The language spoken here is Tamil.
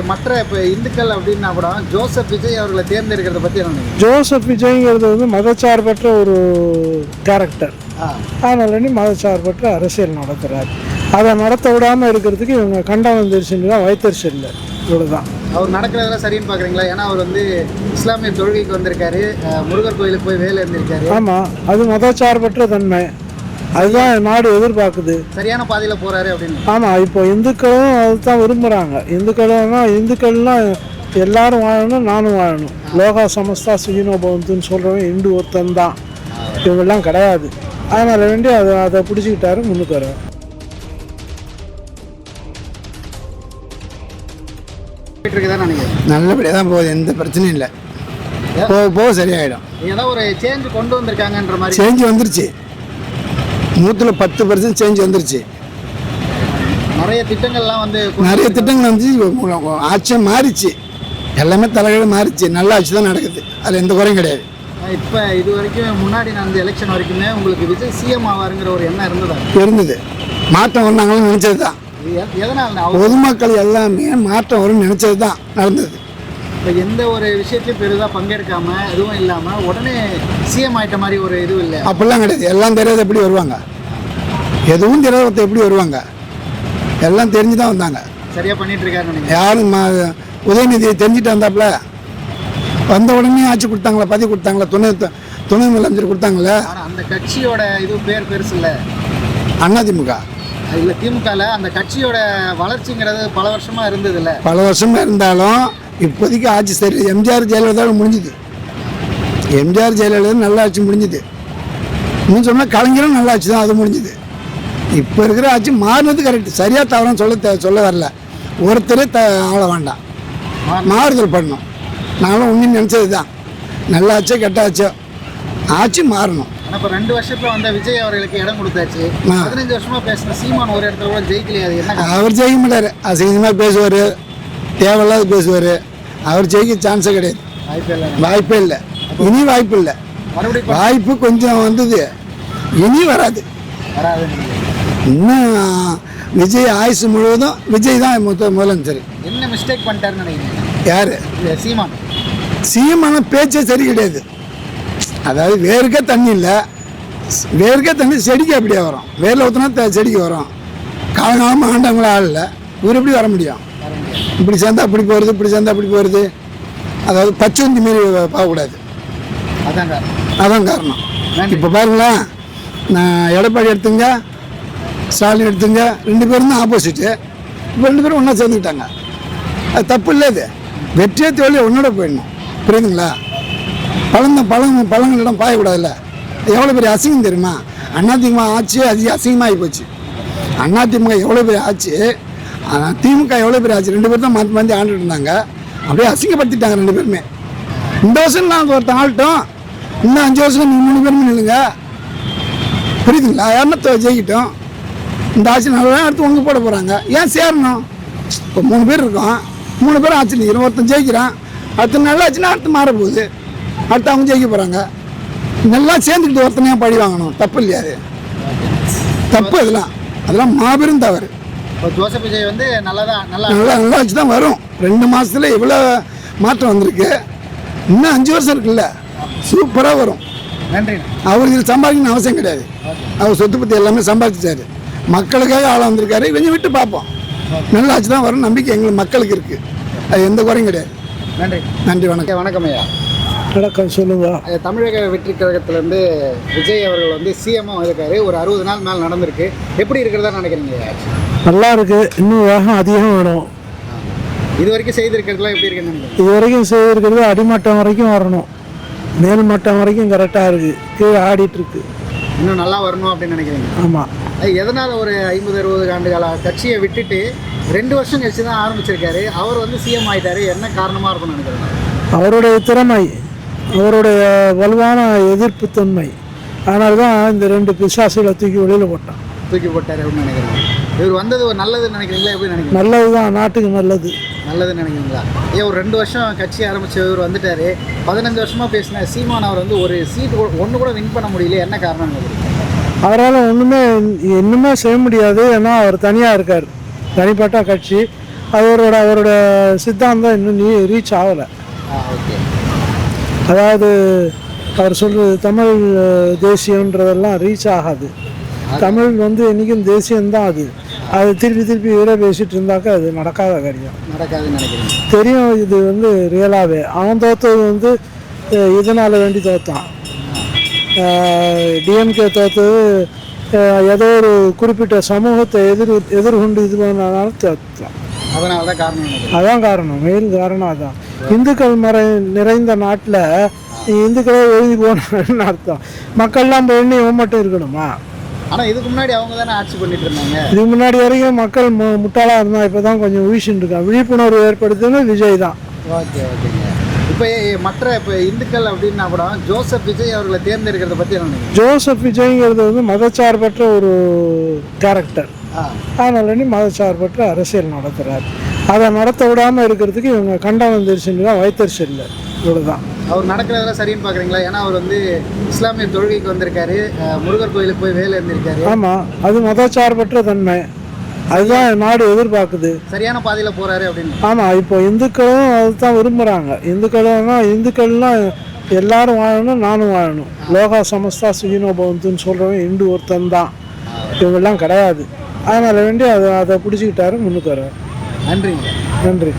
மற்ற இப்போ இந்துக்கள் அப்படின்னா கூட ஜோசப் விஜய் அவர்களை தேர்ந்தெடுக்கிறத பற்றி என்ன? ஜோசப் விஜய்ங்கிறது வந்து மதச்சார்பற்ற ஒரு கேரக்டர். அதனால மதச்சார்பற்ற அரசியல் நடத்துகிறார். அதை நடத்த விடாமல் இருக்கிறதுக்கு இவங்க கண்டனம் தெரிச்சுன்னு தான் வைத்தறிச்சல் இவ்வளோதான். அவர் நடக்கிறதெல்லாம் சரின்னு பார்க்குறீங்களா? ஏன்னா அவர் வந்து இஸ்லாமிய தொழுகைக்கு வந்திருக்காரு, முருகர் கோயிலுக்கு போய் வேலை இருந்திருக்காரு. ஆமாம், அது மதச்சார்பற்ற தன்மை. அதுதான் நாடு எதிர்பார்க்குது. சரியான பாதையில் போகிறாரு அப்படின்னு. ஆமாம், இப்போ இந்துக்களும் அதுதான் விரும்புகிறாங்க. இந்துக்கள்லாம் எல்லாரும் வாழணும், நானும் வாழணும். லோகா சமஸ்தா சுகினோ பவந்துன்னு சொல்கிறவங்க இந்து ஒருத்தன் தான், இவங்கெல்லாம் கிடையாது. அதனால் வேண்டி அதை பிடிச்சிக்கிட்டாரு, முன்னுக்கு வர. நல்லபடியாக தான் போகுது, எந்த பிரச்சனையும் இல்லை. போக சரியாயிடும். ஏதோ ஒரு சேஞ்ச் கொண்டு வந்திருக்காங்கன்ற மாதிரி. சேஞ்ச் வந்துருச்சு, 110% சேஞ்ச் வந்துருச்சு. நிறைய திட்டங்கள்லாம் வந்து ஆட்சியும் மாறிச்சு, எல்லாமே தலைகீழ மாறிச்சு. நல்ல ஆட்சி தான் நடக்குது, அதில் எந்த குறையும் கிடையாது. இப்போ இது வரைக்கும் முன்னாடி நடந்த எலெக்ஷன் வரைக்குமே உங்களுக்கு விஜய் சிஎம் ஆவாருங்கிற ஒரு எண்ணம் இருந்தது. மாற்றம் வந்தாங்கன்னு நினச்சது தான். பொதுமக்கள் எல்லாமே மாற்றம் வரும்னு நினச்சது தான் நடந்தது. இப்போ எந்த ஒரு விஷயத்தையும் பெரிதாக பங்கெடுக்காம எதுவும் இல்லாமல் உடனே சிஎம் ஆகிட்ட மாதிரி ஒரு இதுவும் இல்லை. அப்படிலாம் கிடையாது. எல்லாம் தெரியாத எப்படி வருவாங்க? எதுவும் தெரியாத எப்படி வருவாங்க? எல்லாம் தெரிஞ்சு தான் வந்தாங்க. சரியாக பண்ணிட்டு இருக்காரு. யாரும் உதயநிதியை தெரிஞ்சுட்டு வந்தாப்புல வந்த உடனே ஆட்சி கொடுத்தாங்களா, பதவி கொடுத்தாங்களா, துணை முதலமைச்சர் கொடுத்தாங்களே. அந்த கட்சியோட இது பேர் பெருசு இல்லை, அதிமுக இல்லை திமுகவில். அந்த கட்சியோட வளர்ச்சிங்கிறது பல வருஷமாக இருந்தது இல்லை. பல வருஷமாக இருந்தாலும் இப்போதைக்கு ஆட்சி சரி. எம்ஜிஆர் ஜெயலலிதா முடிஞ்சுது. எம்ஜிஆர் ஜெயலலிதா நல்ல ஆட்சி முடிஞ்சுது. இன்னும் சொன்னால் கலைஞரும் நல்ல ஆட்சி தான், அது முடிஞ்சுது. இப்போ இருக்கிற ஆட்சி மாறினது கரெக்டு. சரியாக தவறான்னு சொல்ல வரல. ஒருத்தரே ஆள வேண்டாம், மாறுதல் பண்ணணும். நாங்களும் உண்மைன்னு நினச்சது தான். நல்ல ஆச்சோ கெட்ட ஆச்சோ ஆட்சி மாறணும். ஆனால் இப்போ 2 வருஷத்தில் வந்த விஜய் அவர்களுக்கு இடம் கொடுத்தாச்சு. 15 வருஷமாக பேசின சீமான் ஒரு இடத்துல கூட ஜெயிக்கலையாது. என்ன அவர் ஜெயிக்க மாட்டார், அசிங்கமாக பேசுவார், தேவையில்லாத பேசுவார். அவர் ஜெயிக்க சான்ஸே கிடையாது, வாய்ப்பே இல்லை. இனி வாய்ப்பு இல்லை. வாய்ப்பு கொஞ்சம் வந்தது, இனி வராது. இன்னும் விஜய் ஆயுசு முழுவதும் விஜய் தான் முதலமைச்சர். என்ன மிஸ்டேக் பண்ணிட்டாருன்னு நினைக்கிறீங்க? யார்? சீமான். சீமான பேச்சே சரி கிடையாது. அதாவது வேர்க்க தண்ணி இல்லை, வேர்க்க தண்ணி செடிக்கு அப்படியே வரும். வேரில் ஊற்றினா செடிக்கு வரும். காலங்காலமாக ஆண்டவங்கள ஆள் இல்லை, இவர் எப்படி வர முடியும்? இப்படி சேர்ந்தா அப்படி போகிறது, இப்படி சேர்ந்தா அப்படி போகிறது. அதாவது பச்சை மாரி போகக்கூடாது. அதான் காரணம். இப்போ பாருங்களேன், நான் எடப்பாடி எடுத்துங்க, ஸ்டாலின் எடுத்துங்க, 2 பேரும் தான் ஆப்போசிட்டு. இப்போ 2 பேரும் ஒன்றா சேர்ந்துக்கிட்டாங்க. அது தப்பு இல்லை. அது வெற்றியே தோல்வி ஒன்னோட போயிடணும், புரியுதுங்களா? பழங்களிடம் பாயக்கூடாதுல்ல. எவ்வளோ பெரிய அசிங்கம் தெரியுமா? அதிமுக ஆட்சி அசிங்கமாகி போச்சு. அதிமுக எவ்வளோ பெரிய ஆட்சி, ஆனால் திமுக எவ்வளோ பெரிய ஆட்சி. 2 பேரும் தான் மாற்றி ஆண்டுட்டு இருந்தாங்க. அப்படியே அசிங்கப்படுத்திட்டாங்க 2 பேருமே. இந்த வருஷம் நான் ஒருத்தன் ஆளட்டும், இன்னும் 5 வருஷம் 3 பேருமே நில்லுங்க, புரியுதுங்களா? யாருன்னா ஜெயிக்கிட்டோம். இந்த ஆட்சி நல்லா அடுத்து உங்க போட போகிறாங்க. ஏன் சேரணும்? இப்போ 3 பேர் இருக்கோம், 3 பேரும் ஆட்சி நிற்கிறோம். ஒருத்தன் ஜெயிக்கிறான், அடுத்த நல்லா ஆச்சுன்னா அடுத்து மாற போகுது, அடுத்து அவங்க ஜெயிக்க போகிறாங்க. நல்லா சேர்ந்துக்கிட்டு ஒருத்தனையாக பழி வாங்கணும், தப்பு இல்லையா? அது தப்பு. அதெல்லாம் மாபெரும் தவறு. ஜோசப் விஜய் வந்து நல்லா ஆச்சு தான் வரும். 2 மாதத்துல இவ்வளோ மாற்றம் வந்திருக்கு. இன்னும் 5 வருஷம் இருக்குல்ல, சூப்பராக வரும். நன்றி. அவருக்கு சம்பாதிக்கணும்னு அவசியம் கிடையாது. அவர் சொத்து பற்றி எல்லாமே சம்பாதிச்சாரு. மக்களுக்காக ஆளாக வந்திருக்காரு. கொஞ்சம் விட்டு பார்ப்போம். நல்ல ஆட்சி தான் வரும், நம்பிக்கை எங்களுக்கு மக்களுக்கு இருக்குது. அது எந்த குறையும் கிடையாது. நன்றி. நன்றி. வணக்கம். வணக்கம் ஐயா. வணக்கம். சொல்லுங்க. தமிழக வெற்றி கழகத்திலேருந்து விஜய் அவர்கள் வந்து சிஎம்மாக இருக்காரு. ஒரு 60 நாள் மேலே நடந்திருக்கு. எப்படி இருக்கிறதா நினைக்கிறீங்க? நல்லா இருக்கு. இன்னும் வேகம் அதிகம் வேணும். இது வரைக்கும் செய்திருக்கிறதுலாம் எப்படி இருக்குன்னு? இது வரைக்கும் செய்திருக்கிறது அடிமட்டம் வரைக்கும் வரணும், மேல் மட்டம் வரைக்கும் கரெக்டாக இருக்குது. கீழே ஆடிட்டுருக்கு. இன்னும் நல்லா வரணும் அப்படின்னு நினைக்கிறீங்க? ஆமாம். எதனால் ஒரு 50-60 ஆண்டு கால கட்சியை விட்டுட்டு 2 வருஷம் கழிச்சு தான் ஆரம்பிச்சிருக்காரு. அவர் வந்து சிஎம் ஆகிட்டாரு. என்ன காரணமாக இருக்கும்னு நினைக்கிறேன்? அவருடைய திறமை, அவருடைய வலுவான எதிர்ப்பு தன்மை. அதனால தான் இந்த 2 பிசாசுகளை தூக்கி வெளியில் போட்டார் அப்படின்னு நினைக்கிறேன். இவர் வந்தது ஒரு நல்லதுன்னு நினைக்கிறீங்களா? எப்படி நினைக்கிறீங்க? நல்லது தான், நாட்டுக்கு நல்லதுன்னு நினைக்கிறீங்களா? ஒரு 2 வருஷம் கட்சி ஆரம்பிச்ச இவர் வந்துட்டாரு. 15 வருஷமாக பேசின சீமான் அவர் வந்து ஒரு சீட் ஒன்று கூட வின் பண்ண முடியல. என்ன காரணம்? அவரால் இன்னுமே செய்ய முடியாது. ஏன்னா அவர் தனியாக இருக்கார், தனிப்பட்ட கட்சி. அவரோட சித்தாந்தம் இன்னும் ரீச் ஆகலை. ஓகே. அதாவது அவர் சொல்கிறது தமிழ் தேசியன்றதெல்லாம் ரீச் ஆகாது. தமிழ் வந்து என்றைக்கும் தேசியம்தான். அது திருப்பி இவரே பேசிகிட்டு இருந்தாக்கா அது நடக்காத காரியம். நடக்காதுன்னு நினைக்கிறேன். தெரியும் இது வந்து ரியலாகவே. அவன் தோற்றது வந்து இதனால் வேண்டி தோற்றான். டிஎம்கே தோற்றது ஏதோ ஒரு குறிப்பிட்ட சமூகத்தை எதிர்கொண்டு இது பண்ணனால தோற்றான். அதனால தான் காரணம். அதான் காரணம், மெயின் காரணம் அதான். இந்துக்கள் நிறைந்த நாட்டில் இந்துக்களே எழுதி போனான்னு அர்த்தம். மக்கள்லாம் போய் இவன் மட்டும் இருக்கணுமா? ஆனால் இதுக்கு முன்னாடி அவங்க தானே ஆட்சி பண்ணிட்டு இருந்தாங்க. இதுக்கு முன்னாடி வரைக்கும் மக்கள் முட்டாளாக இருந்தால் இப்போ தான் கொஞ்சம் வீழ்ச்சின்னு இருக்கான். விழிப்புணர்வு ஏற்படுத்துன்னு விஜய் தான். ஓகே ஓகேங்க. இப்போ இந்துக்கள் அப்படின்னா கூட ஜோசப் விஜய் அவர்களை தேர்ந்தெடுக்கிறத பற்றி என்ன நினைக்கிறீங்க? ஜோசப் விஜய்ங்கிறது வந்து மதச்சார்பற்ற ஒரு கேரக்டர். அதனால மதச்சார்பற்ற அரசியல் நடத்துகிறார். அதை நடத்த விடாமல் இருக்கிறதுக்கு இவங்க கண்டனம் தெரிச்சுன்னு வைத்தறிச்சல் இல்லை. இவ்வளோதான். அவர் நடக்கிறதெல்லாம் சரின்னு பார்க்குறீங்களா? ஏன்னா அவர் வந்து இஸ்லாமிய தொழுகைக்கு வந்திருக்காரு, முருகர் கோயிலுக்கு போய் வேலை இருந்திருக்காரு. ஆமாம், அது மதச்சார்பற்ற தன்மை. அதுதான் நாடு எதிர்பார்க்குது. சரியான பாதையில் போகிறாரு அப்படின்னு. ஆமாம், இப்போ இந்துக்களும் அதுதான் விரும்புகிறாங்க. இந்துக்கள்லாம் எல்லாரும் வாழணும், நானும் வாழணும். லோகா சமஸ்தா சுகினோ பவந்துன்னு சொல்கிறவன் இந்து ஒருத்தன் தான். இவங்கெல்லாம் கிடையாது. அதனால் வேண்டி அதை பிடிச்சிக்கிட்டாரு, முன்னுக்கு வர்றாரு. நன்றிங்க. நன்றி.